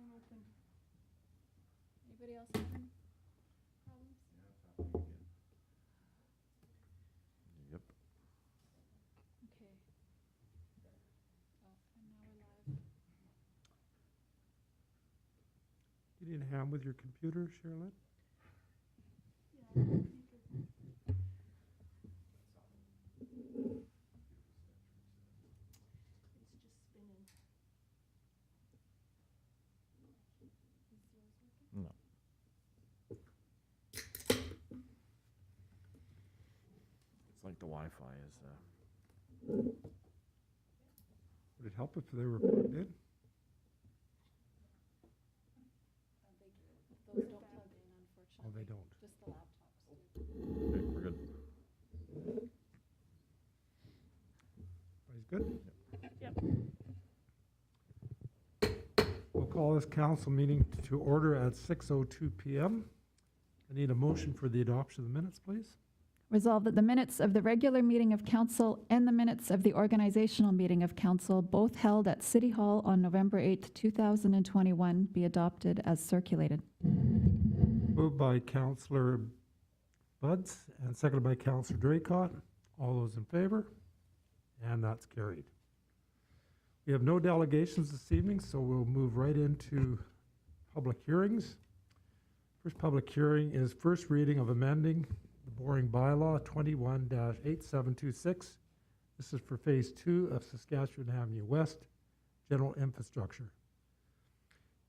phone open. Anybody else having problems? Yep. Okay. Oh, and now we're live. You need a hand with your computer, Sherilyn? Yeah, I think it's just spinning. Is yours working? No. It's like the Wi-Fi is. Would it help if they were plugged in? Those don't plug in, unfortunately. Oh, they don't. Just the laptops do. Okay, we're good. Everybody's good? We'll call this council meeting to order at 6:02 p.m. I need a motion for the adoption of the minutes, please. Resolved that the minutes of the regular meeting of council and the minutes of the organizational meeting of council, both held at City Hall on November 8th, 2021, be adopted as circulated. Moved by Councillor Buds and seconded by Councillor Draycott. All those in favor? And that's carried. We have no delegations this evening, so we'll move right into public hearings. First public hearing is first reading of amending the boring bylaw 21-8726. This is for Phase 2 of Saskatchewan Avenue West, general infrastructure.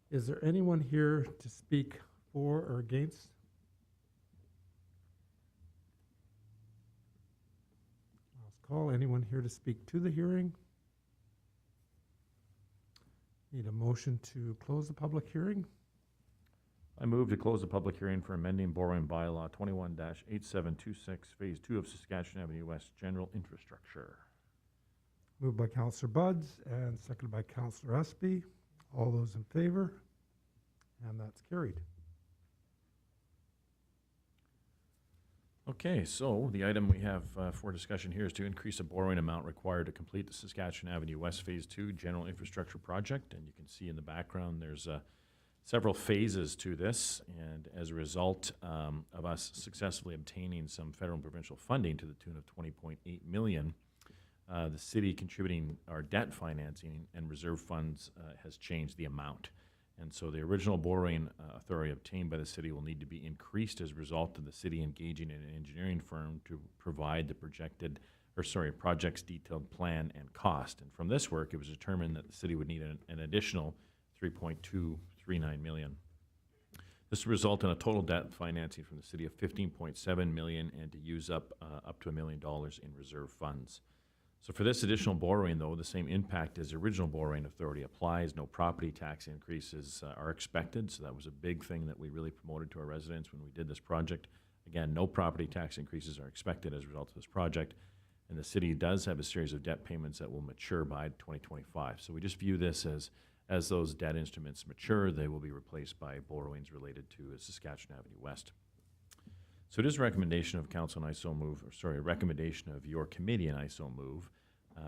Is there anyone here to speak for or against? Last call. Anyone here to speak to the hearing? Need a motion to close the public hearing? I move to close the public hearing for amending borrowing bylaw 21-8726, Phase 2 of Saskatchewan Avenue West, general infrastructure. Moved by Councillor Buds and seconded by Councillor Espy. All those in favor? And that's carried. Okay, so the item we have for discussion here is to increase the borrowing amount required to complete the Saskatchewan Avenue West Phase 2 general infrastructure project. And you can see in the background there's several phases to this, and as a result of us successfully obtaining some federal and provincial funding to the tune of $20.8 million, the city contributing our debt financing and reserve funds has changed the amount. And so the original borrowing authority obtained by the city will need to be increased as a result of the city engaging in an engineering firm to provide the project's detailed plan and cost. And from this work, it was determined that the city would need an additional $3.239 million. This will result in a total debt financing from the city of $15.7 million and to use up to $1 million in reserve funds. So for this additional borrowing, though, the same impact as the original borrowing authority applies. No property tax increases are expected. So that was a big thing that we really promoted to our residents when we did this project. Again, no property tax increases are expected as a result of this project. And the city does have a series of debt payments that will mature by 2025. So we just view this as those debt instruments mature, they will be replaced by borrowings related to Saskatchewan Avenue West. So it is a recommendation of council, and I so move, a recommendation of your committee, and I so move,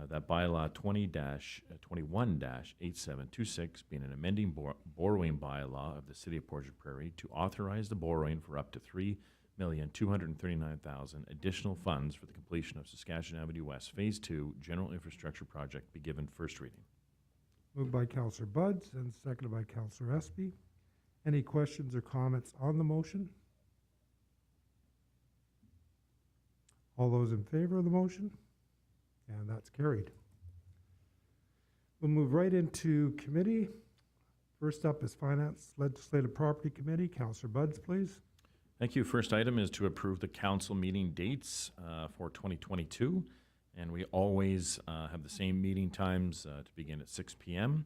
that bylaw 20-21-8726, being an amending borrowing bylaw of the city of Portage la Prairie, to authorize the borrowing for up to $3,239,000 additional funds for the completion of Saskatchewan Avenue West Phase 2 general infrastructure project be given first reading. Moved by Councillor Buds and seconded by Councillor Espy. Any questions or comments on the motion? All those in favor of the motion? And that's carried. We'll move right into committee. First up is Finance Legislative Property Committee. Councillor Buds, please. Thank you. First item is to approve the council meeting dates for 2022. And we always have the same meeting times to begin at 6 p.m.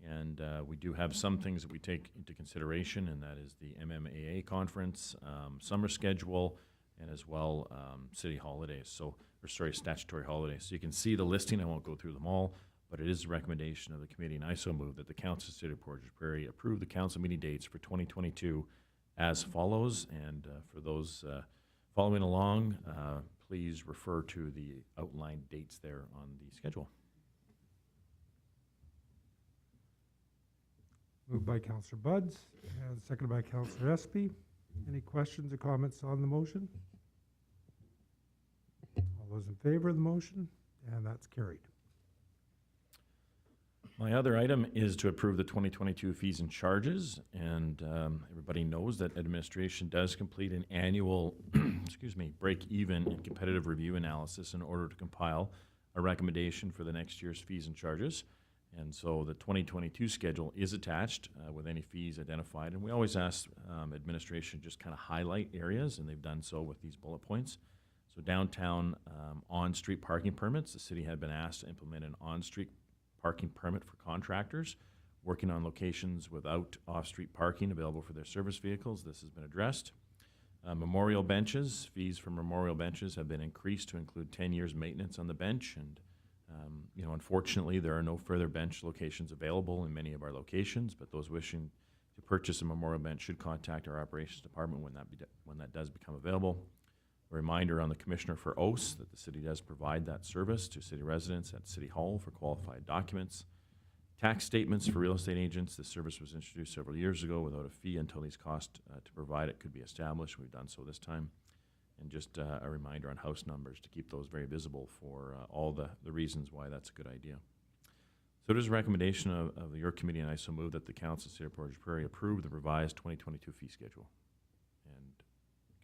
And we do have some things that we take into consideration, and that is the MMAA conference, summer schedule, and as well city holidays, statutory holidays. So you can see the listing. I won't go through them all, but it is a recommendation of the committee, and I so move that the council of the city of Portage la Prairie approve the council meeting dates for 2022 as follows. And for those following along, please refer to the outlined dates there on the schedule. Moved by Counselor Buds and seconded by Counselor Espy. Any questions or comments on the motion? All those in favor of the motion? And that's carried. My other item is to approve the 2022 fees and charges, and everybody knows that administration does complete an annual, break-even and competitive review analysis in order to compile a recommendation for the next year's fees and charges. And so the 2022 schedule is attached with any fees identified, and we always ask administration just kind of highlight areas, and they've done so with these bullet points. So downtown on-street parking permits, the city had been asked to implement an on-street parking permit for contractors working on locations without off-street parking available for their service vehicles. This has been addressed. Memorial benches, fees for memorial benches have been increased to include 10 years maintenance on the bench, and unfortunately, there are no further bench locations available in many of our locations, but those wishing to purchase a memorial bench should contact our operations department when that does become available. A reminder on the Commissioner for OS that the city does provide that service to city residents at City Hall for qualified documents. Tax statements for real estate agents. This service was introduced several years ago without a fee until these costs to provide it could be established. We've done so this time. And just a reminder on house numbers to keep those very visible for all the reasons why that's a good idea. So it is a recommendation of your committee, and I so move that the Council of the City of Portage la Prairie approve the revised 2022 fee schedule. And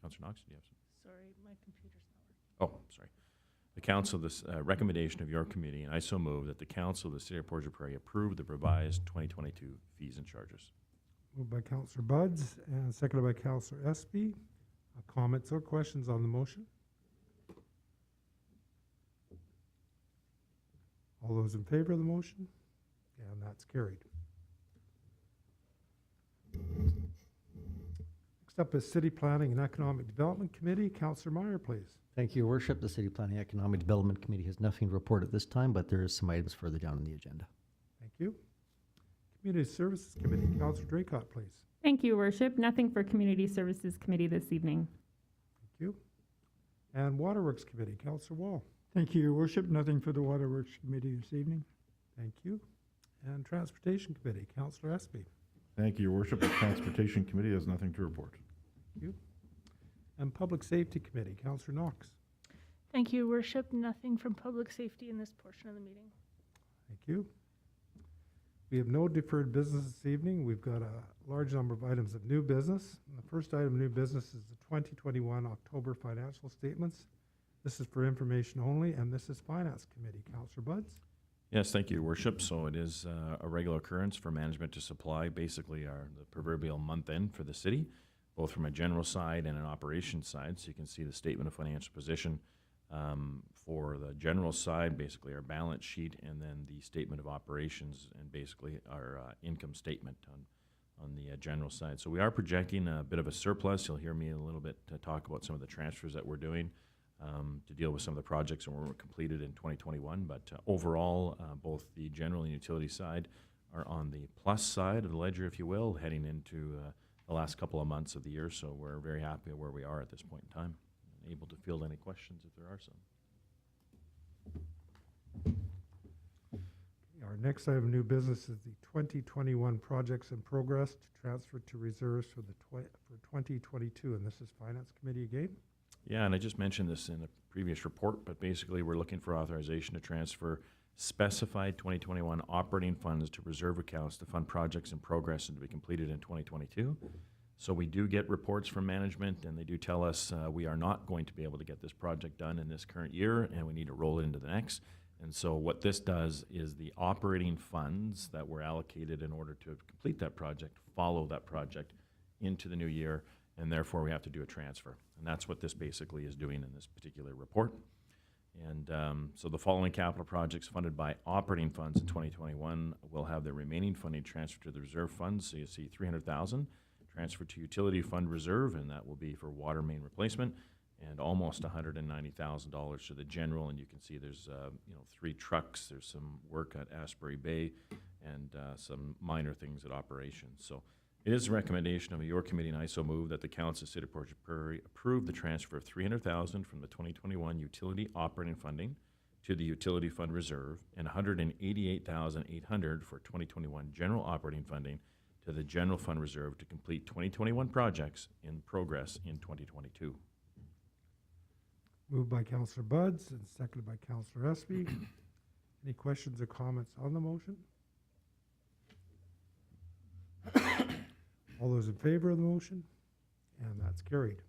Councillor Knox, do you have some? Sorry, my computer's not working. Oh, sorry. The Council, this recommendation of your committee, and I so move that the Council of the City of Portage la Prairie approve the revised 2022 fees and charges. Moved by Counselor Buds and seconded by Counselor Espy. Comments or questions on the motion? All those in favor of the motion? And that's carried. Next up is City Planning and Economic Development Committee. Councillor Meyer, please. Thank you, Your Worship. The City Planning Economic Development Committee has nothing to report at this time, but there is some items further down in the agenda. Thank you. Community Services Committee. Councillor Draycott, please. Thank you, Your Worship. Nothing for Community Services Committee this evening. Thank you. And Waterworks Committee. Councillor Wall. Thank you, Your Worship. Nothing for the Waterworks Committee this evening. Thank you. And Transportation Committee. Councillor Espy. Thank you, Your Worship. The Transportation Committee has nothing to report. Thank you. And Public Safety Committee. Councillor Knox. Thank you, Worship. Nothing from public safety in this portion of the meeting. Thank you. We have no deferred business this evening. We've got a large number of items of new business. And the first item of new business is the 2021 October financial statements. This is for information only, and this is Finance Committee. Councillor Buds. Yes, thank you, Your Worship. So it is a regular occurrence for management to supply basically the proverbial month end for the city, both from a general side and an operations side. So you can see the statement of financial position for the general side, basically our balance sheet, and then the statement of operations and basically our income statement on the general side. So we are projecting a bit of a surplus. You'll hear me in a little bit to talk about some of the transfers that we're doing to deal with some of the projects that were completed in 2021. But overall, both the general and utility side are on the plus side of the ledger, if you will, heading into the last couple of months of the year. So we're very happy where we are at this point in time. Able to field any questions if there are some. Our next item of new business is the 2021 projects in progress to transfer to reserves for 2022, and this is Finance Committee again. Yeah, and I just mentioned this in a previous report, but basically we're looking for authorization to transfer specified 2021 operating funds to reserve accounts to fund projects in progress and to be completed in 2022. So we do get reports from management, and they do tell us we are not going to be able to get this project done in this current year, and we need to roll it into the next. And so what this does is the operating funds that were allocated in order to complete that project follow that project into the new year, and therefore we have to do a transfer. And that's what this basically is doing in this particular report. And so the following capital projects funded by operating funds in 2021 will have their remaining funding transferred to the reserve funds. So you see $300,000 transferred to utility fund reserve, and that will be for water main replacement, and almost $190,000 to the general. And you can see there's 3 trucks, there's some work at Asbury Bay, and some minor things at operations. So it is a recommendation of your committee, and I so move that the Council of the City of Portage la Prairie approve the transfer of $300,000 from the 2021 utility operating funding to the utility fund reserve and $188,800 for 2021 general operating funding to the general fund reserve to complete 2021 projects in progress in 2022. Moved by Councillor Buds and seconded by Councillor Espy. Any questions or comments on the motion? All those in favor of the motion? And that's carried.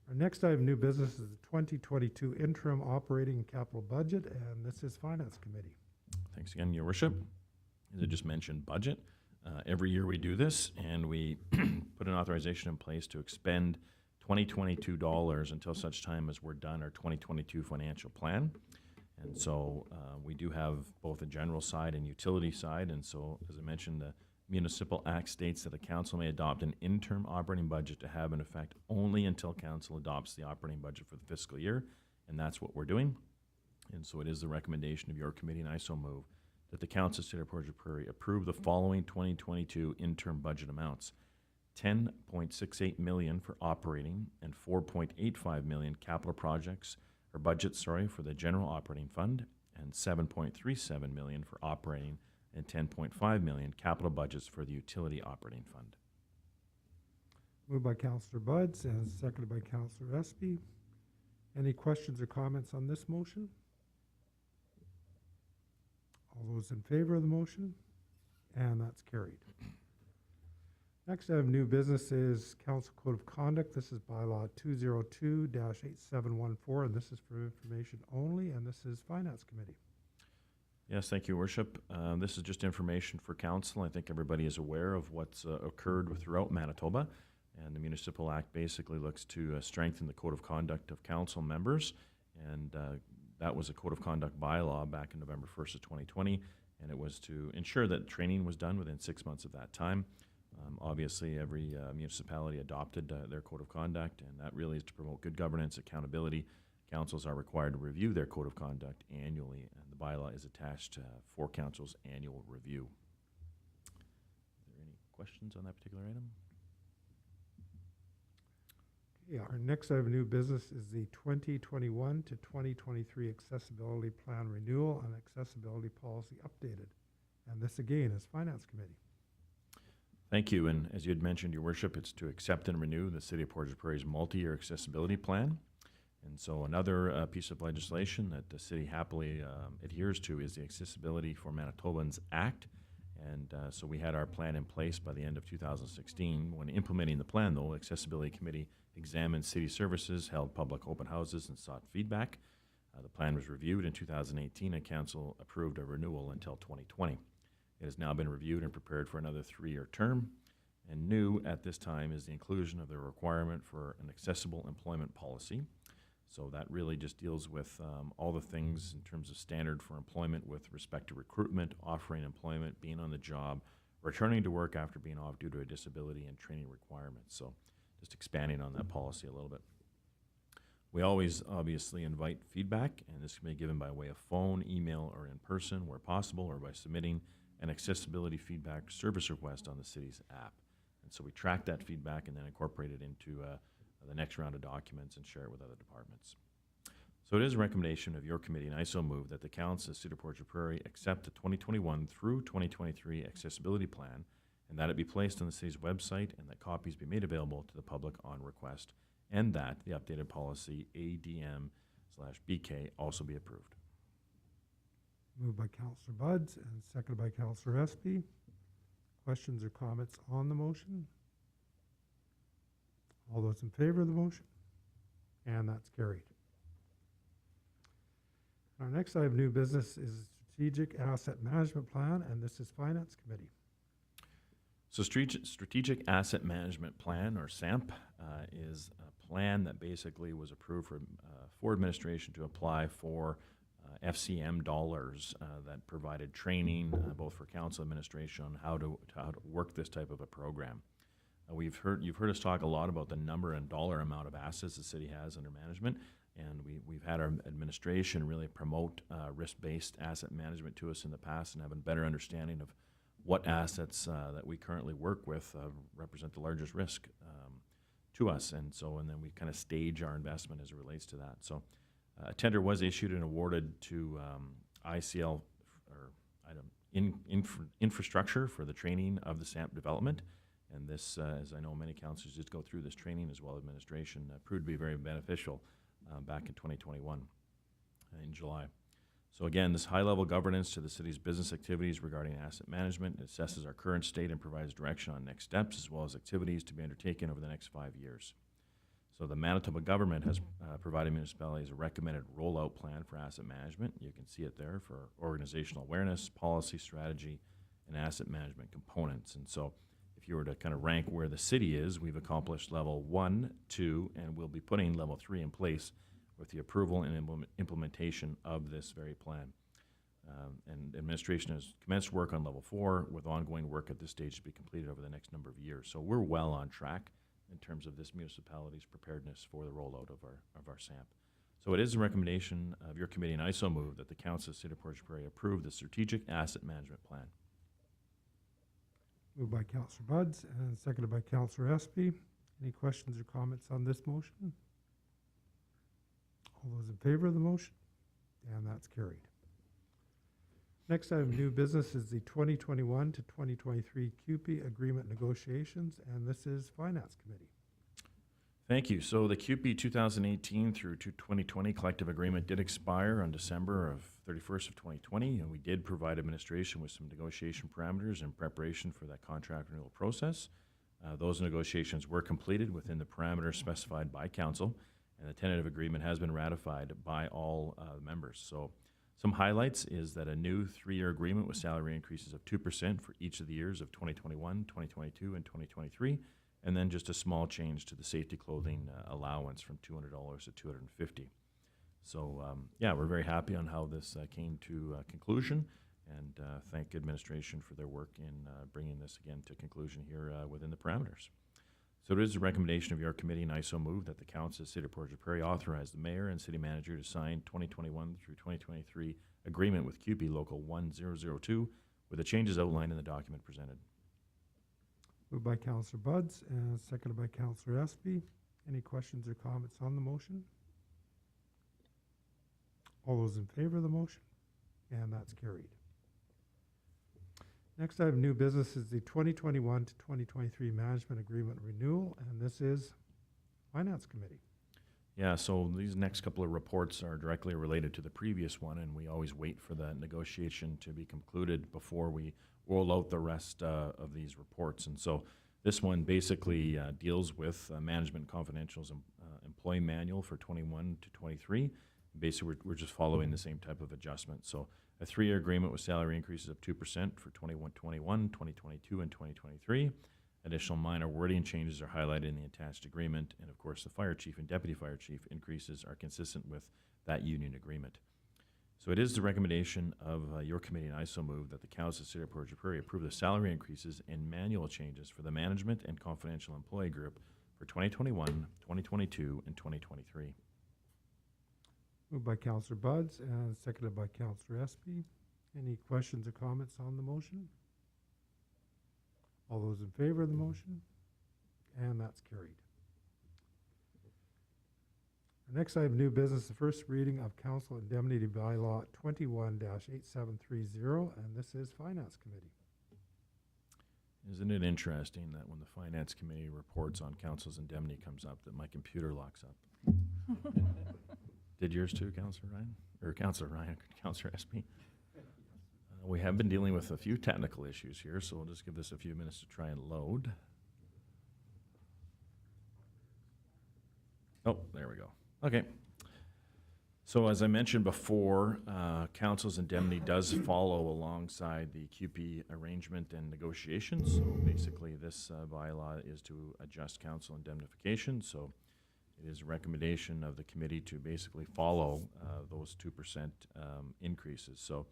Our next item of new business is the 2022 interim operating and capital budget, and this is Finance Committee. Thanks again, Your Worship. As I just mentioned, budget. Every year we do this, and we put an authorization in place to expend $2022 until such time as we're done our 2022 financial plan. And so we do have both a general side and utility side. And so, as I mentioned, the Municipal Act states that the council may adopt an interim operating budget to have in effect only until council adopts the operating budget for the fiscal year. And that's what we're doing. And so it is the recommendation of your committee, and I so move, that the council of City of Portage la Prairie approve the following 2022 interim budget amounts: $10.68 million for operating and $4.85 million capital projects, or budgets, for the general operating fund, and $7.37 million for operating and $10.5 million capital budgets for the utility operating fund. Moved by Councillor Buds and seconded by Councillor Espy. Any questions or comments on this motion? All those in favor of the motion? And that's carried. Next, I have new business is Council Code of Conduct. This is bylaw 202-8714, and this is for information only, and this is Finance Committee. Yes, thank you, Your Worship. This is just information for council. I think everybody is aware of what's occurred throughout Manitoba, and the Municipal Act basically looks to strengthen the code of conduct of council members, and that was a code of conduct bylaw back in November 1st of 2020, and it was to ensure that training was done within 6 months of that time. Obviously, every municipality adopted their code of conduct, and that really is to promote good governance, accountability. Councils are required to review their code of conduct annually, and the bylaw is attached for council's annual review. Are there any questions on that particular item? Okay, our next item of new business is the 2021 to 2023 Accessibility Plan Renewal and Accessibility Policy Updated. And this again is Finance Committee. Thank you, and as you had mentioned, Your Worship, it's to accept and renew the City of Portage la Prairie's multi-year accessibility plan. And so another piece of legislation that the city happily adheres to is the Accessibility for Manitobans Act. And so we had our plan in place by the end of 2016. When implementing the plan, though, Accessibility Committee examined city services, held public open houses, and sought feedback. The plan was reviewed in 2018, and council approved a renewal until 2020. It has now been reviewed and prepared for another 3-year term. And new at this time is the inclusion of the requirement for an accessible employment policy. So that really just deals with all the things in terms of standard for employment with respect to recruitment, offering employment, being on the job, returning to work after being off due to a disability, and training requirements. So just expanding on that policy a little bit. We always obviously invite feedback, and this can be given by way of phone, email, or in person where possible, or by submitting an accessibility feedback service request on the city's app. And so we track that feedback and then incorporate it into the next round of documents and share it with other departments. So it is a recommendation of your committee, and I so move that the council of City of Portage la Prairie accept the 2021 through 2023 accessibility plan, and that it be placed on the city's website, and that copies be made available to the public on request, and that the updated policy ADM/BK also be approved. Moved by Councillor Buds and seconded by Councillor Espy. Questions or comments on the motion? All those in favor of the motion? And that's carried. Our next item of new business is Strategic Asset Management Plan, and this is Finance Committee. So Strategic Asset Management Plan, or SAMP, is a plan that basically was approved for administration to apply for FCM dollars that provided training both for council administration on how to work this type of a program. You've heard us talk a lot about the number and dollar amount of assets the city has under management, and we've had our administration really promote risk-based asset management to us in the past, and have a better understanding of what assets that we currently work with represent the largest risk to us, and then we kind of stage our investment as it relates to that. So a tender was issued and awarded to ICL, or infrastructure for the training of the SAMP development. And this, as I know many councillors did go through this training as well as administration, proved to be very beneficial back in 2021 in July. So again, this high-level governance to the city's business activities regarding asset management. It assesses our current state and provides direction on next steps as well as activities to be undertaken over the next 5 years. So the Manitoba government has provided municipalities a recommended rollout plan for asset management. You can see it there for organizational awareness, policy, strategy, and asset management components. And so if you were to kind of rank where the city is, we've accomplished level 1, 2, and we'll be putting level 3 in place with the approval and implementation of this very plan. And administration has commenced work on level 4 with ongoing work at this stage to be completed over the next number of years. So we're well on track in terms of this municipality's preparedness for the rollout of our SAMP. So it is a recommendation of your committee, and I so move that the Council of the City of Portage la Prairie approve the Strategic Asset Management Plan. Moved by Councillor Buds and seconded by Councillor Espy. Any questions or comments on this motion? All those in favor of the motion? And that's carried. Next item of new business is the 2021 to 2023 CUPE agreement negotiations, and this is Finance Committee. Thank you. So the CUPE 2018 through to 2020 collective agreement did expire on December of 31st of 2020, and we did provide administration with some negotiation parameters in preparation for that contract renewal process. Those negotiations were completed within the parameters specified by council, and the tentative agreement has been ratified by all members. So some highlights is that a new 3-year agreement with salary increases of 2% for each of the years of 2021, 2022, and 2023, and then just a small change to the safety clothing allowance from $200 to $250. So yeah, we're very happy on how this came to conclusion, and thank administration for their work in bringing this again to conclusion here within the parameters. So it is a recommendation of your committee, and I so move that the Council of the City of Portage la Prairie authorize the Mayor and City Manager to sign 2021 through 2023 agreement with CUPE Local 1002 with the changes outlined in the document presented. Moved by Councillor Buds and seconded by Councillor Espy. Any questions or comments on the motion? All those in favor of the motion? And that's carried. Next item of new business is the 2021 to 2023 Management Agreement Renewal, and this is Finance Committee. Yeah, so these next couple of reports are directly related to the previous one, and we always wait for the negotiation to be concluded before we roll out the rest of these reports. And so this one basically deals with Management Confidential's employee manual for 21 to 23. Basically, we're just following the same type of adjustment. So a 3-year agreement with salary increases of 2% for 21, 2022, and 2023. Additional minor wording changes are highlighted in the attached agreement. And of course, the fire chief and deputy fire chief increases are consistent with that union agreement. So it is the recommendation of your committee, and I so move that the Council of the City of Portage la Prairie approve the salary increases and manual changes for the management and confidential employee group for 2021, 2022, and 2023. Moved by Councillor Buds and seconded by Councillor Espy. Any questions or comments on the motion? All those in favor of the motion? And that's carried. The next item of new business, the first reading of Council Indemnity Bylaw 21-8730, and this is Finance Committee. Isn't it interesting that when the Finance Committee reports on Council's indemnity comes up, that my computer locks up? Did yours too, Councillor Ryan? Or Councillor Ryan, Councillor Espy? We have been dealing with a few technical issues here, so we'll just give this a few minutes to try and load. Oh, there we go. Okay. So as I mentioned before, Council's indemnity does follow alongside the CUPE arrangement and negotiations. So basically this bylaw is to adjust council indemnification. So it is a recommendation of the committee to basically follow those 2% increases. So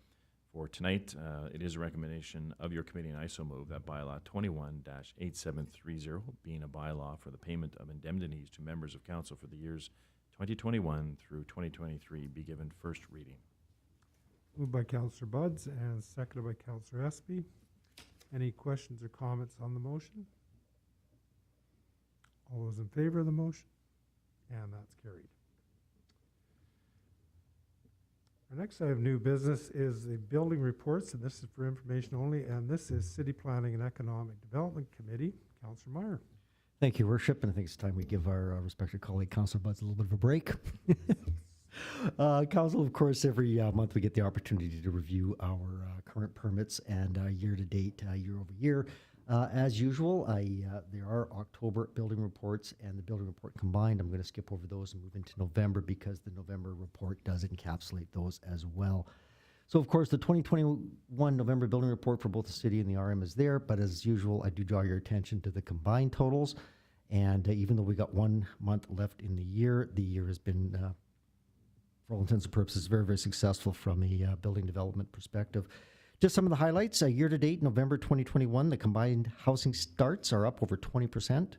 for tonight, it is a recommendation of your committee, and I so move that bylaw 21-8730, being a bylaw for the payment of indemnities to members of council for the years 2021 through 2023, be given first reading. Moved by Councillor Buds and seconded by Councillor Espy. Any questions or comments on the motion? All those in favor of the motion? And that's carried. Our next item of new business is the building reports, and this is for information only, and this is City Planning and Economic Development Committee. Councillor Meyer. Thank you, Worship, and I think it's time we give our respected colleague, Councillor Buds, a little bit of a break. Council, of course, every month we get the opportunity to review our current permits and year-to-date, year-over-year. As usual, there are October building reports and the building report combined. I'm going to skip over those and move into November because the November report does encapsulate those as well. So, of course, the 2021 November building report for both the city and the RM is there, but as usual, I do draw your attention to the combined totals. And even though we got 1 month left in the year has been, for all intents and purposes, very, very successful from a building development perspective. Just some of the highlights. Year-to-date, November 2021, the combined housing starts are up over 20%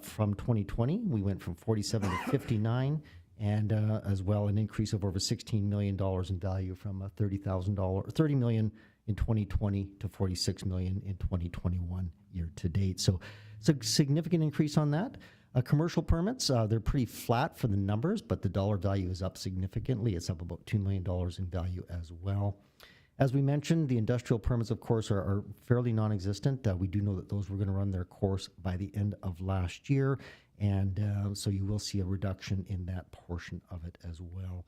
from 2020. We went from 47 to 59. And as well, an increase of over $16 million in value from $30 million in 2020 to $46 million in 2021 year to date. So it's a significant increase on that. Commercial permits, they're pretty flat for the numbers, but the dollar value is up significantly. It's up about $2 million in value as well. As we mentioned, the industrial permits, of course, are fairly non-existent. We do know that those were going to run their course by the end of last year. And so you will see a reduction in that portion of it as well.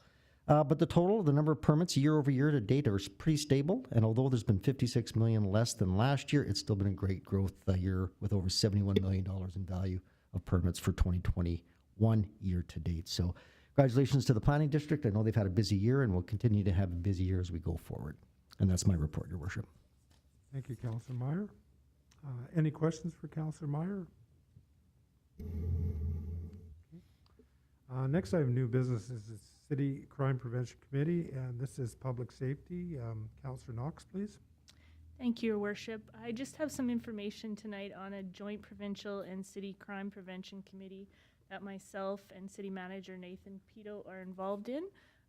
But the total, the number of permits year over year to date are pretty stable. And although there's been 56 million less than last year, it's still been a great growth year with over $71 million in value of permits for 2021 year to date. So congratulations to the Planning District. I know they've had a busy year and will continue to have a busy year as we go forward. And that's my report, Your Worship. Thank you, Councillor Meyer. Any questions for Councillor Meyer? Next item of new business is the City Crime Prevention Committee, and this is public safety. Councillor Knox, please. Thank you, Your Worship. I just have some information tonight on a joint provincial and city crime prevention committee that myself and City Manager Nathan Pito are involved in.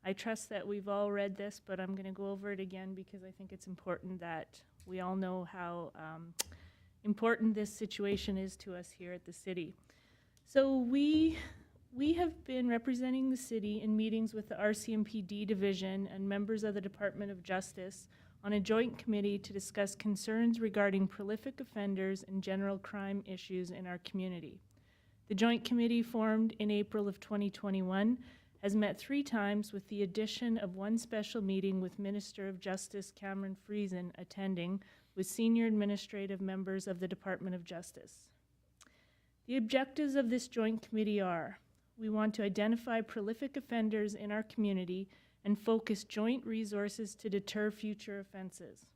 I trust that we've all read this, but I'm going to go over it again because I think it's important that we all know how important this situation is to us here at the city. So we have been representing the city in meetings with the RCMPD division and members of the Department of Justice on a joint committee to discuss concerns regarding prolific offenders and general crime issues in our community. The joint committee, formed in April of 2021, has met 3 times with the addition of 1 special meeting with Minister of Justice Cameron Friesen attending with senior administrative members of the Department of Justice. The objectives of this joint committee are: we want to identify prolific offenders in our community and focus joint resources to deter future offenses.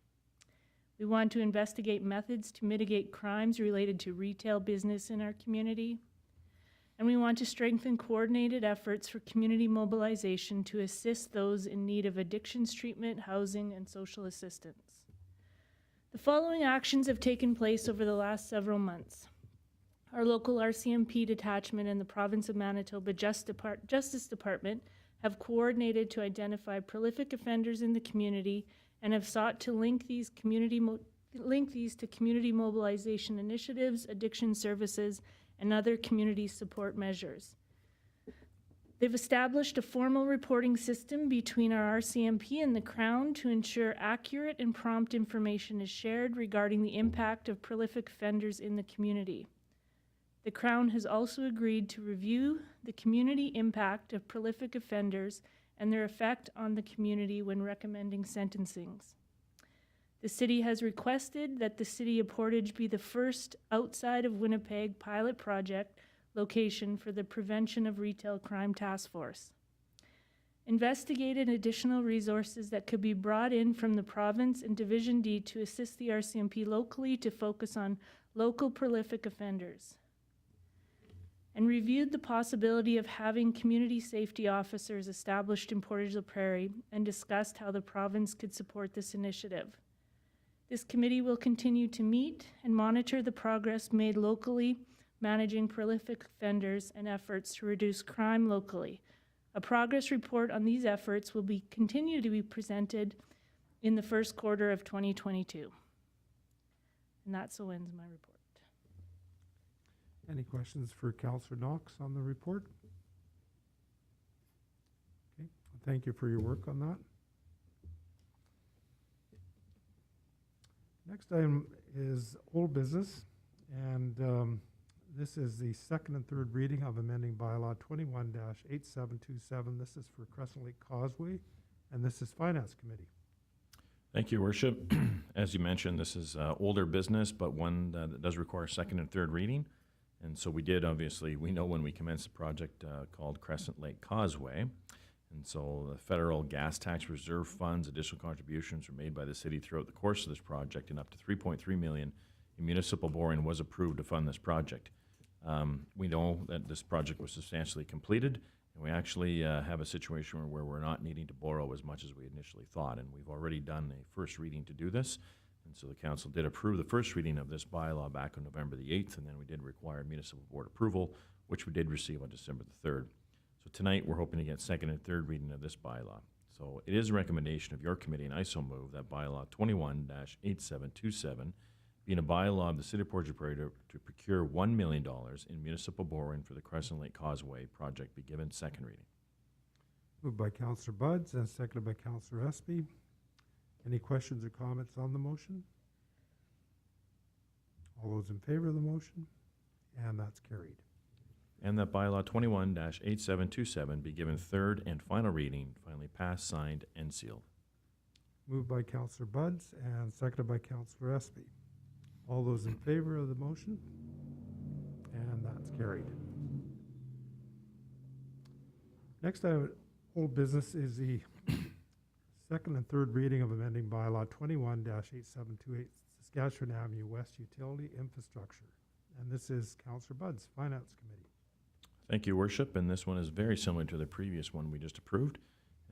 We want to investigate methods to mitigate crimes related to retail business in our community. And we want to strengthen coordinated efforts for community mobilization to assist those in need of addictions treatment, housing, and social assistance. The following actions have taken place over the last several months. Our local RCMP detachment and the Province of Manitoba Justice Department have coordinated to identify prolific offenders in the community and have sought to link these to community mobilization initiatives, addiction services, and other community support measures. They've established a formal reporting system between our RCMP and the Crown to ensure accurate and prompt information is shared regarding the impact of prolific offenders in the community. The Crown has also agreed to review the community impact of prolific offenders and their effect on the community when recommending sentencings. The city has requested that the City of Portage be the first outside of Winnipeg pilot project location for the Prevention of Retail Crime Task Force. Investigated additional resources that could be brought in from the province and Division D to assist the RCMP locally to focus on local prolific offenders. And reviewed the possibility of having community safety officers established in Portage la Prairie and discussed how the province could support this initiative. This committee will continue to meet and monitor the progress made locally, managing prolific offenders and efforts to reduce crime locally. A progress report on these efforts will continue to be presented in the first quarter of 2022. And that so ends my report. Any questions for Councillor Knox on the report? Okay, thank you for your work on that. Next item is old business, and this is the second and third reading of amending bylaw 21-8727. This is for Crescent Lake Causeway, and this is Finance Committee. Thank you, Worship. As you mentioned, this is older business, but one that does require second and third reading. And so we know when we commenced the project called Crescent Lake Causeway. And so the federal gas tax reserve funds, additional contributions were made by the city throughout the course of this project, and up to $3.3 million in municipal borrowing was approved to fund this project. We know that this project was substantially completed, and we actually have a situation where we're not needing to borrow as much as we initially thought, and we've already done a first reading to do this. And so the council did approve the first reading of this bylaw back on November the 8th, and then we did require municipal board approval, which we did receive on December the 3rd. So tonight, we're hoping to get second and third reading of this bylaw. So it is a recommendation of your committee, and I so move that bylaw 21-8727, being a bylaw of the City of Portage la Prairie to procure $1 million in municipal borrowing for the Crescent Lake Causeway project, be given second reading. Moved by Councillor Buds and seconded by Councillor Espy. Any questions or comments on the motion? All those in favor of the motion? And that's carried. And that bylaw 21-8727 be given third and final reading, finally passed, signed, and sealed. Moved by Councillor Buds and seconded by Councillor Espy. All those in favor of the motion? And that's carried. Next item, old business, is the second and third reading of amending bylaw 21-8728, Saskatchewan Avenue West Utility Infrastructure. And this is Councillor Buds, Finance Committee. Thank you, Worship, and this one is very similar to the previous one we just approved.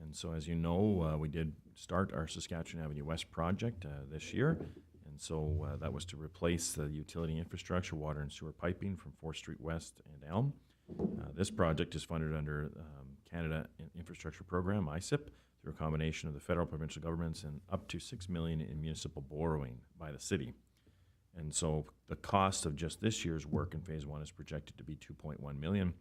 And so, as you know, we did start our Saskatchewan Avenue West project this year, and so that was to replace the utility infrastructure, water and sewer piping from 4th Street West and Elm. This project is funded under Canada Infrastructure Program, ISIP, through a combination of the federal, provincial governments, and up to $6 million in municipal borrowing by the city. And so the cost of just this year's work in Phase 1 is projected to be $2.1 million.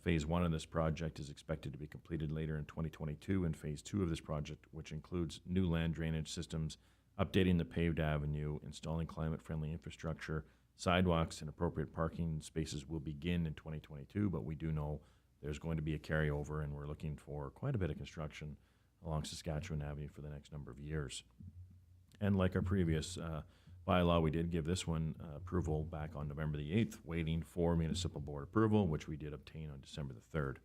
Phase 1 of this project is expected to be completed later in 2022, and Phase 2 of this project, which includes new land drainage systems, updating the paved avenue, installing climate-friendly infrastructure, sidewalks, and appropriate parking spaces, will begin in 2022, but we do know there's going to be a carryover, and we're looking for quite a bit of construction along Saskatchewan Avenue for the next number of years. And like our previous bylaw, we did give this one approval back on November the 8th, waiting for municipal board approval, which we did obtain on December the 3rd.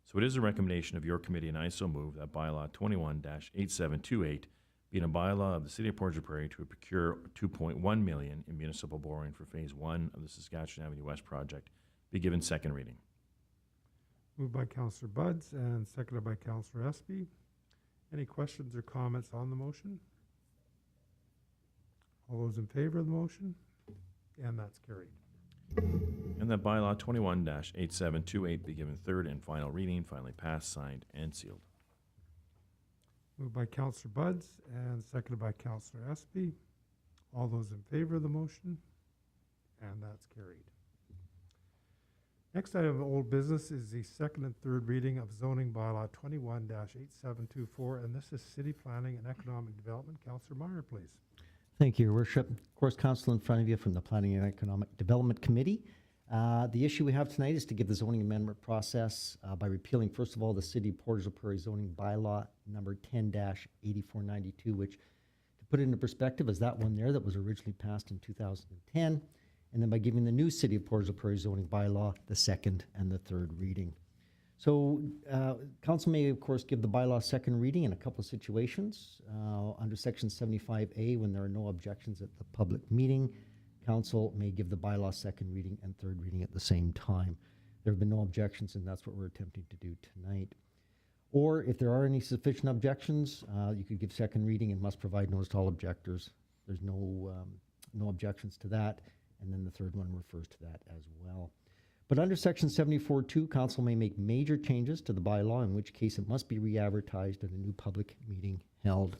So it is a recommendation of your committee, and I so move that bylaw 21-8728, being a bylaw of the City of Portage la Prairie to procure $2.1 million in municipal borrowing for Phase 1 of the Saskatchewan Avenue West project, be given second reading. Moved by Councillor Buds and seconded by Councillor Espy. Any questions or comments on the motion? All those in favor of the motion? And that's carried. And that bylaw 21-8728 be given third and final reading, finally passed, signed, and sealed. Moved by Councillor Buds and seconded by Councillor Espy. All those in favor of the motion? And that's carried. Next item of old business is the second and third reading of zoning bylaw 21-8724, and this is city planning and economic development. Councillor Meyer, please. Thank you, Your Worship. Of course, Council in front of you from the Planning and Economic Development Committee. The issue we have tonight is to give the zoning amendment process by repealing, first of all, the City of Portage la Prairie zoning bylaw number 10-8492, which, to put it into perspective, is that one there that was originally passed in 2010, and then by giving the new City of Portage la Prairie zoning bylaw the second and the third reading. So council may, of course, give the bylaw second reading in a couple of situations. Under section 75A, when there are no objections at the public meeting, council may give the bylaw second reading and third reading at the same time. There have been no objections, and that's what we're attempting to do tonight. Or if there are any sufficient objections, you could give second reading and must provide notice to all objectors. There's no objections to that, and then the third one refers to that as well. But under section 74.2, council may make major changes to the bylaw, in which case it must be re-advertised and a new public meeting held.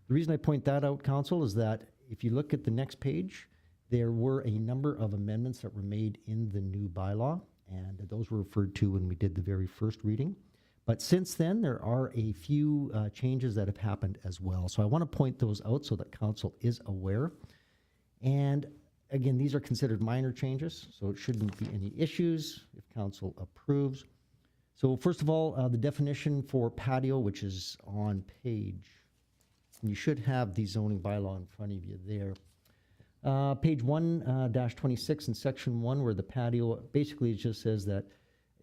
The reason I point that out, council, is that if you look at the next page, there were a number of amendments that were made in the new bylaw, and those were referred to when we did the very first reading. But since then, there are a few changes that have happened as well. So I want to point those out so that council is aware. And again, these are considered minor changes, so it shouldn't be any issues if council approves. So first of all, the definition for patio, which is on page, and you should have the zoning bylaw in front of you there. Page 1-26 in section 1, where the patio, basically it just says that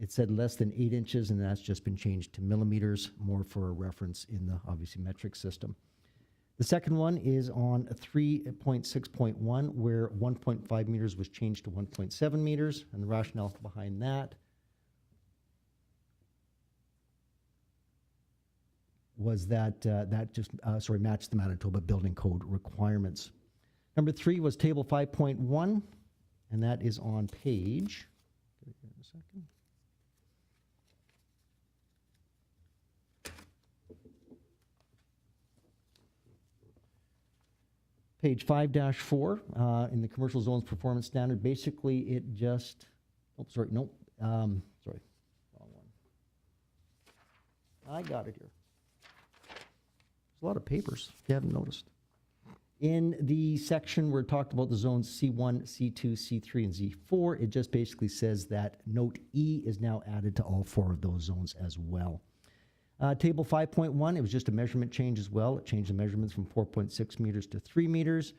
it said less than 8 inches, and that's just been changed to millimeters, more for a reference in the, obviously, metric system. The second one is on 3.6.1, where 1.5 meters was changed to 1.7 meters, and the rationale behind that was that that just, matched the Manitoba Building Code requirements. Number 3 was table 5.1, and that is on page, get it here in a second. Page 5-4 in the commercial zones performance standard. Basically, it just, sorry, wrong one. I got it here. There's a lot of papers, if you haven't noticed. In the section where it talked about the zones C1, C2, C3, and Z4, it just basically says that note E is now added to all 4 of those zones as well. Table 5.1, it was just a measurement change as well. It changed the measurements from 4.6 meters to 3 meters.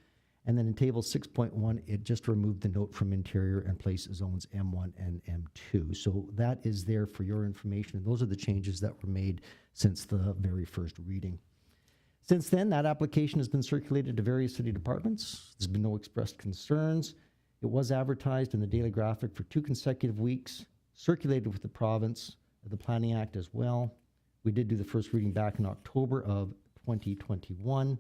And then in table 6.1, it just removed the note from interior and placed zones M1 and M2. So that is there for your information. And those are the changes that were made since the very first reading. Since then, that application has been circulated to various city departments. There's been no expressed concerns. It was advertised in the Daily Graphic for 2 consecutive weeks, circulated with the province, the Planning Act as well. We did do the first reading back in October of 2021.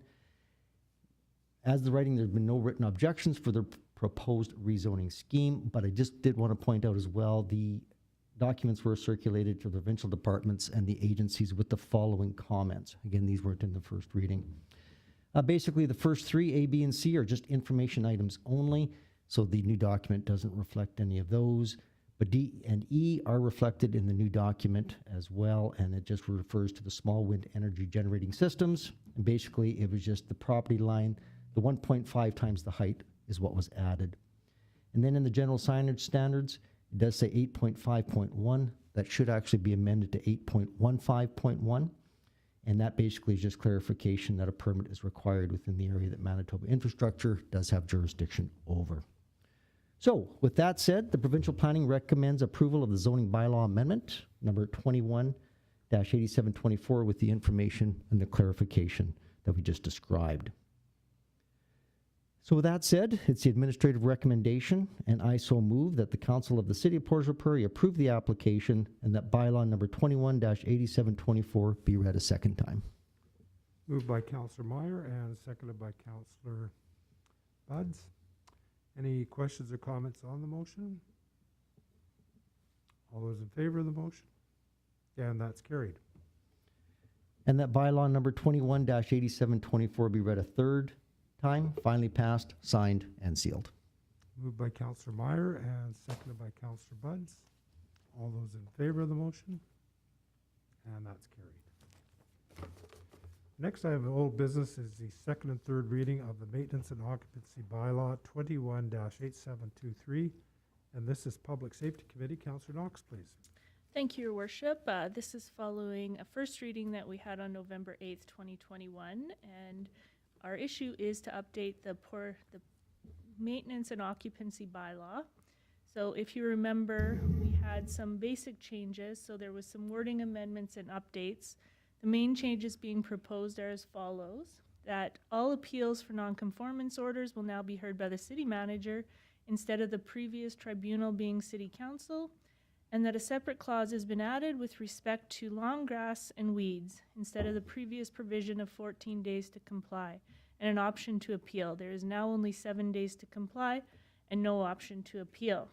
As the writing, there's been no written objections for the proposed rezoning scheme, but I just did want to point out as well, the documents were circulated to the provincial departments and the agencies with the following comments. Again, these weren't in the first reading. Basically, the first 3, A, B, and C, are just information items only, so the new document doesn't reflect any of those. But D and E are reflected in the new document as well, and it just refers to the small wind energy generating systems. And basically, it was just the property line, the 1.5 times the height is what was added. And then in the general signage standards, it does say 8.5.1. That should actually be amended to 8.15.1. And that basically is just clarification that a permit is required within the area that Manitoba Infrastructure does have jurisdiction over. So, with that said, the provincial planning recommends approval of the zoning bylaw amendment, number 21-8724, with the information and the clarification that we just described. So with that said, it's the administrative recommendation, and I so move that the Council of the City of Portage la Prairie approve the application and that bylaw number 21-8724 be read a second time. Moved by Councillor Meyer and seconded by Councillor Buds. Any questions or comments on the motion? All those in favor of the motion? And that's carried. And that bylaw number 21-8724 be read a third time, finally passed, signed, and sealed. Moved by Councillor Meyer and seconded by Councillor Buds. All those in favor of the motion? And that's carried. Next item of old business is the second and third reading of the Maintenance and Occupancy Bylaw 21-8723. And this is Public Safety Committee. Councillor Knox, please. Thank you, Your Worship. This is following a first reading that we had on November 8th, 2021. And our issue is to update the Maintenance and Occupancy Bylaw. So if you remember, we had some basic changes. So there was some wording amendments and updates. The main changes being proposed are as follows: that all appeals for nonconformance orders will now be heard by the city manager instead of the previous tribunal being city council, and that a separate clause has been added with respect to long grass and weeds instead of the previous provision of 14 days to comply and an option to appeal. There is now only 7 days to comply and no option to appeal.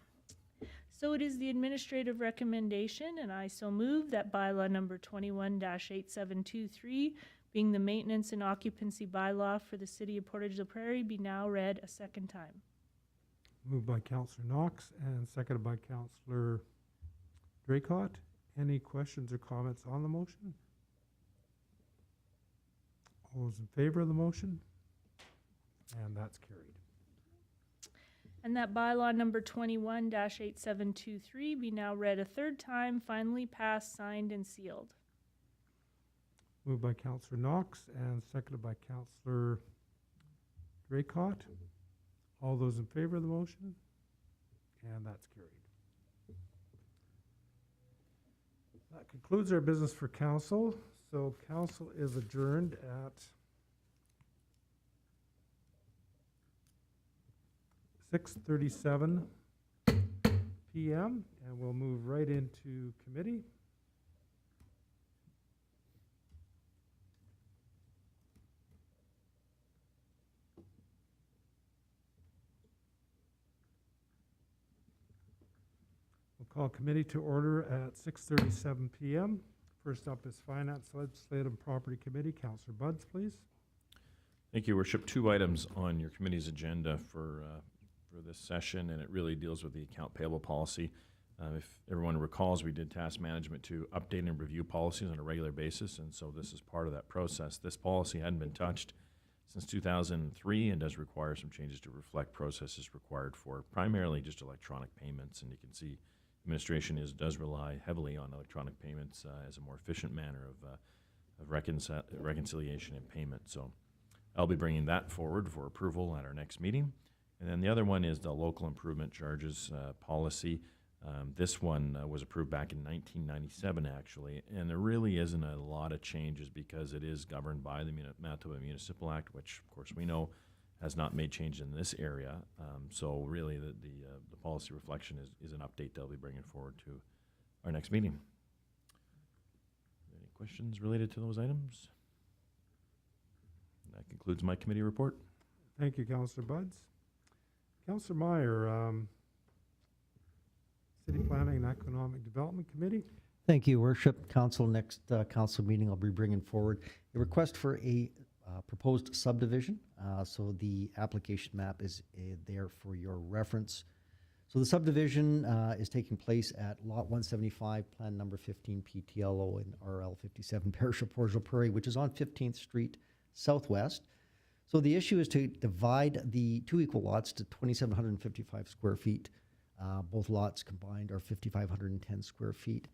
So it is the administrative recommendation, and I so move that bylaw number 21-8723, being the Maintenance and Occupancy Bylaw for the City of Portage la Prairie, be now read a second time. Moved by Councillor Knox and seconded by Councillor Draycott. Any questions or comments on the motion? All those in favor of the motion? And that's carried. And that bylaw number 21-8723 be now read a third time, finally passed, signed, and sealed. Moved by Councillor Knox and seconded by Councillor Draycott. All those in favor of the motion? And that's carried. That concludes our business for council. So council is adjourned at 6:37 p.m. and we'll move right into committee. We'll call committee to order at 6:37 p.m. First up is Finance, Legislative, and Property Committee. Councillor Buds, please. Thank you, Worship. 2 items on your committee's agenda for this session, and it really deals with the account payable policy. If everyone recalls, we did task management to update and review policies on a regular basis, and so this is part of that process. This policy hadn't been touched since 2003 and does require some changes to reflect processes required for primarily just electronic payments, and you can see administration does rely heavily on electronic payments as a more efficient manner of reconciliation and payment. So I'll be bringing that forward for approval at our next meeting. And then the other one is the local improvement charges policy. This one was approved back in 1997, actually, and there really isn't a lot of changes because it is governed by the Manitoba Municipal Act, which, of course, we know has not made change in this area. So really the policy reflection is an update they'll be bringing forward to our next meeting. Any questions related to those items? That concludes my committee report. Thank you, Councillor Buds. Councillor Meyer, City Planning and Economic Development Committee. Thank you, Worship. Council, next council meeting, I'll be bringing forward a request for a proposed subdivision. So the application map is there for your reference. So the subdivision is taking place at Lot 175, Plan Number 15, PTLO in RL 57, Parish of Portage la Prairie, which is on 15th Street Southwest. So the issue is to divide the 2 equal lots to 2,755 square feet. Both lots combined are 5,510 square feet.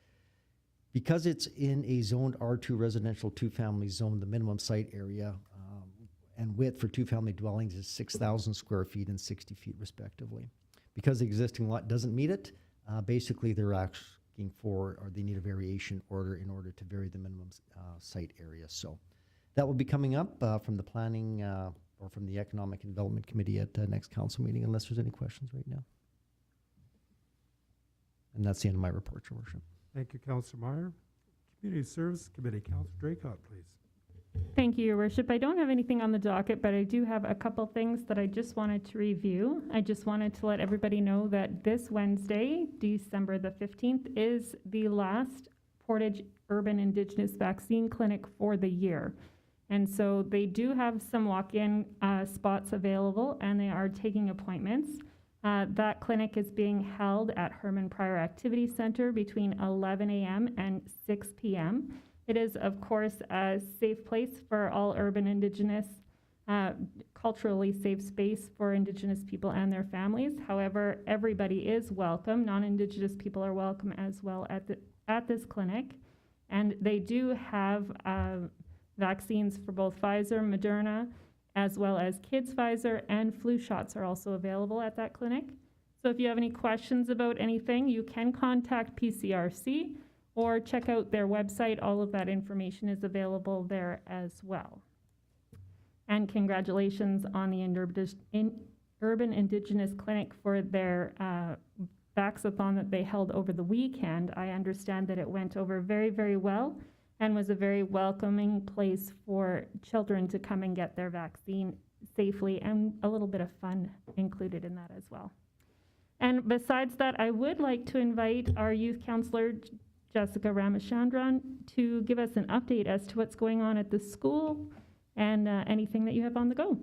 Because it's in a zoned R2 residential 2-family zone, the minimum site area and width for 2-family dwellings is 6,000 square feet and 60 feet respectively. Because the existing lot doesn't meet it, basically they're asking for, or they need a variation order in order to vary the minimum site area. So that will be coming up from the Planning or from the Economic and Development Committee at next council meeting, unless there's any questions right now. And that's the end of my report, Your Worship. Thank you, Councillor Meyer. Community Service Committee, Councillor Draycott, please. Thank you, Your Worship. I don't have anything on the docket, but I do have a couple things that I just wanted to review. I just wanted to let everybody know that this Wednesday, December the 15th, is the last Portage Urban Indigenous Vaccine Clinic for the year. And so they do have some walk-in spots available, and they are taking appointments. That clinic is being held at Herman Pryor Activity Center between 11 a.m. and 6 p.m. It is, of course, a safe place for all urban Indigenous, culturally safe space for Indigenous people and their families. However, everybody is welcome. Non-Indigenous people are welcome as well at this clinic. And they do have vaccines for both Pfizer, Moderna, as well as kids Pfizer, and flu shots are also available at that clinic. So if you have any questions about anything, you can contact PCRC or check out their website. All of that information is available there as well. And congratulations on the Urban Indigenous Clinic for their Vaxathon that they held over the weekend. I understand that it went over very, very well and was a very welcoming place for children to come and get their vaccine safely, and a little bit of fun included in that as well. And besides that, I would like to invite our youth counselor, Jessica Ramachandran, to give us an update as to what's going on at the school and anything that you have on the go.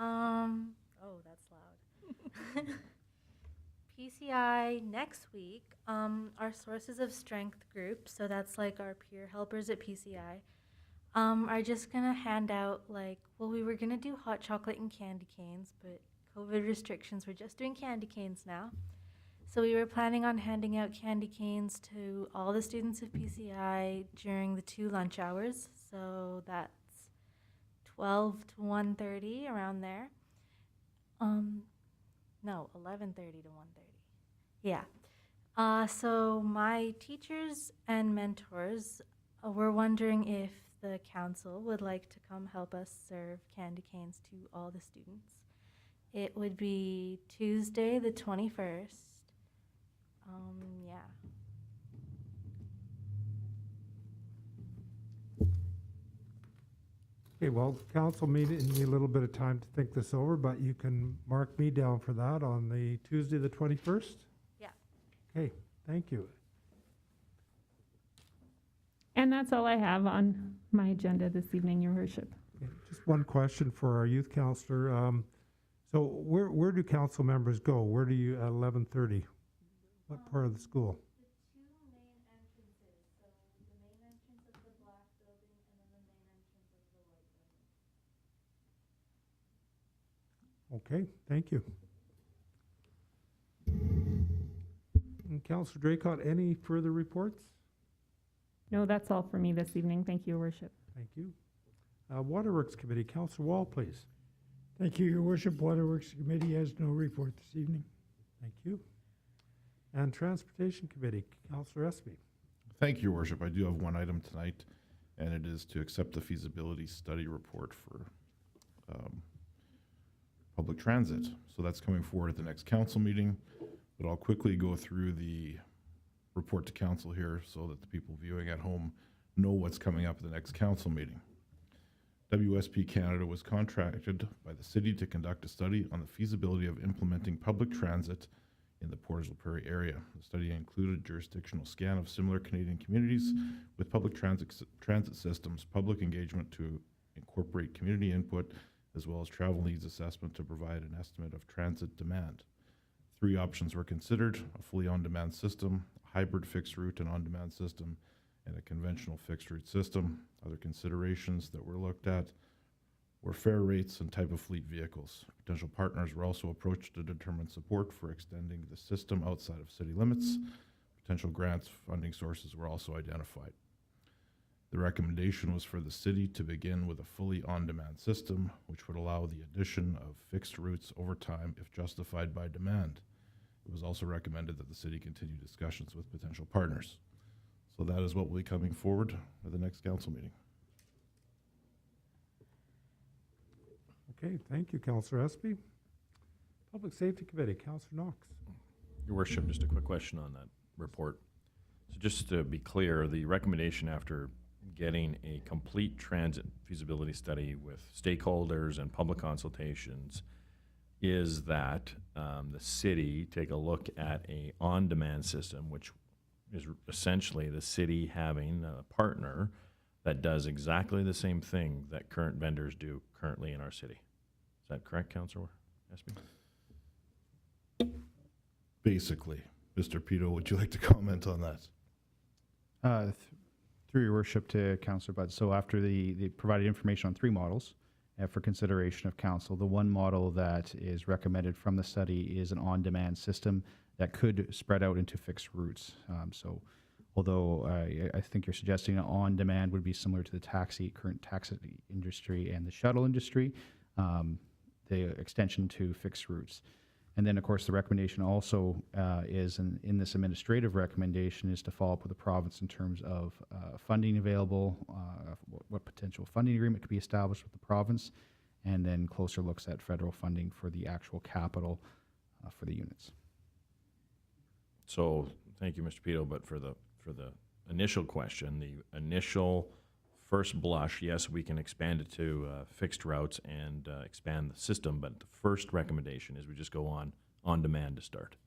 Oh, that's loud. PCI next week, our Sources of Strength group, so that's like our peer helpers at PCI, are just gonna hand out we were gonna do hot chocolate and candy canes, but COVID restrictions, we're just doing candy canes now. So we were planning on handing out candy canes to all the students of PCI during the 2 lunch hours, so that's 12 to 1:30, around there. No, 11:30 to 1:30. Yeah. So my teachers and mentors were wondering if the council would like to come help us serve candy canes to all the students. It would be Tuesday the 21st. Yeah. Okay, well, council meeting, need a little bit of time to think this over, but you can mark me down for that on the Tuesday, the 21st? Yeah. Okay, thank you. And that's all I have on my agenda this evening, Your Worship. Okay, just one question for our youth counselor. So where do council members go? Where do you, at 11:30? What part of the school? The 2 main entrances. So the main entrance of the black building and then the main entrance of the white building. Okay, thank you. And Councillor Draycott, any further reports? No, that's all for me this evening. Thank you, Your Worship. Thank you. Waterworks Committee, Councillor Wall, please. Thank you, Your Worship. Waterworks Committee has no report this evening. Thank you. And Transportation Committee, Councillor Espy. Thank you, Your Worship. I do have one item tonight, and it is to accept the feasibility study report for public transit. So that's coming forward at the next council meeting, but I'll quickly go through the report to council here so that the people viewing at home know what's coming up at the next council meeting. WSP Canada was contracted by the city to conduct a study on the feasibility of implementing public transit in the Portage la Prairie area. The study included a jurisdictional scan of similar Canadian communities with public transit systems, public engagement to incorporate community input, as well as travel needs assessment to provide an estimate of transit demand. 3 options were considered: a fully on-demand system, a hybrid fixed route and on-demand system, and a conventional fixed route system. Other considerations that were looked at were fare rates and type of fleet vehicles. Potential partners were also approached to determine support for extending the system outside of city limits. Potential grants funding sources were also identified. The recommendation was for the city to begin with a fully on-demand system, which would allow the addition of fixed routes over time if justified by demand. It was also recommended that the city continue discussions with potential partners. So that is what will be coming forward at the next council meeting. Okay, thank you, Councillor Espy. Public Safety Committee, Councillor Knox. Your Worship, just a quick question on that report. So just to be clear, the recommendation after getting a complete transit feasibility study with stakeholders and public consultations is that the city take a look at a on-demand system, which is essentially the city having a partner that does exactly the same thing that current vendors do currently in our city. Is that correct, Councillor Espy? Basically. Mr. Pito, would you like to comment on that? Through your worship to Councillor Budd. So after they provided information on 3 models for consideration of council, the one model that is recommended from the study is an on-demand system that could spread out into fixed routes. So although I think you're suggesting an on-demand would be similar to the current taxi industry and the shuttle industry, the extension to fixed routes. And then, of course, the recommendation also is, in this administrative recommendation, is to follow up with the province in terms of funding available, what potential funding agreement could be established with the province, and then closer looks at federal funding for the actual capital for the units. So, thank you, Mr. Pito, but for the initial question, the initial first blush, yes, we can expand it to fixed routes and expand the system, but the first recommendation is we just go on demand to start.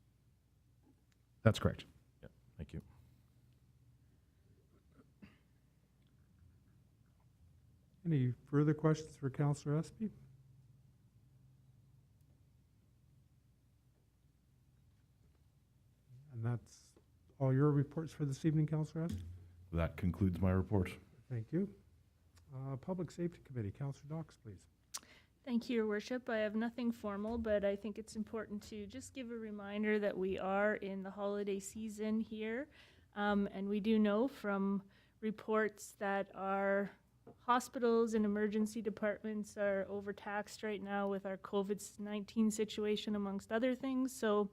That's correct. Yep, thank you. Any further questions for Councillor Espy? that's all your reports for this evening, Councillor Ed? That concludes my report. Thank you. Public Safety Committee, Councillor Knox, please. Thank you, Your Worship. I have nothing formal, but I think it's important to just give a reminder that we are in the holiday season here. And we do know from reports that our hospitals and emergency departments are overtaxed right now with our COVID-19 situation, amongst other things. So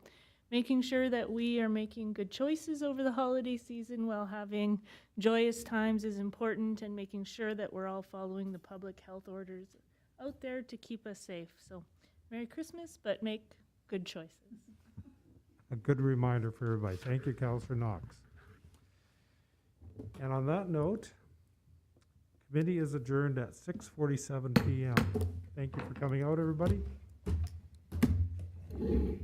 making sure that we are making good choices over the holiday season while having joyous times is important, and making sure that we're all following the public health orders out there to keep us safe. So Merry Christmas, but make good choices. A good reminder for everybody. Thank you, Councillor Knox. And on that note, committee is adjourned at 6:47 p.m. Thank you for coming out, everybody.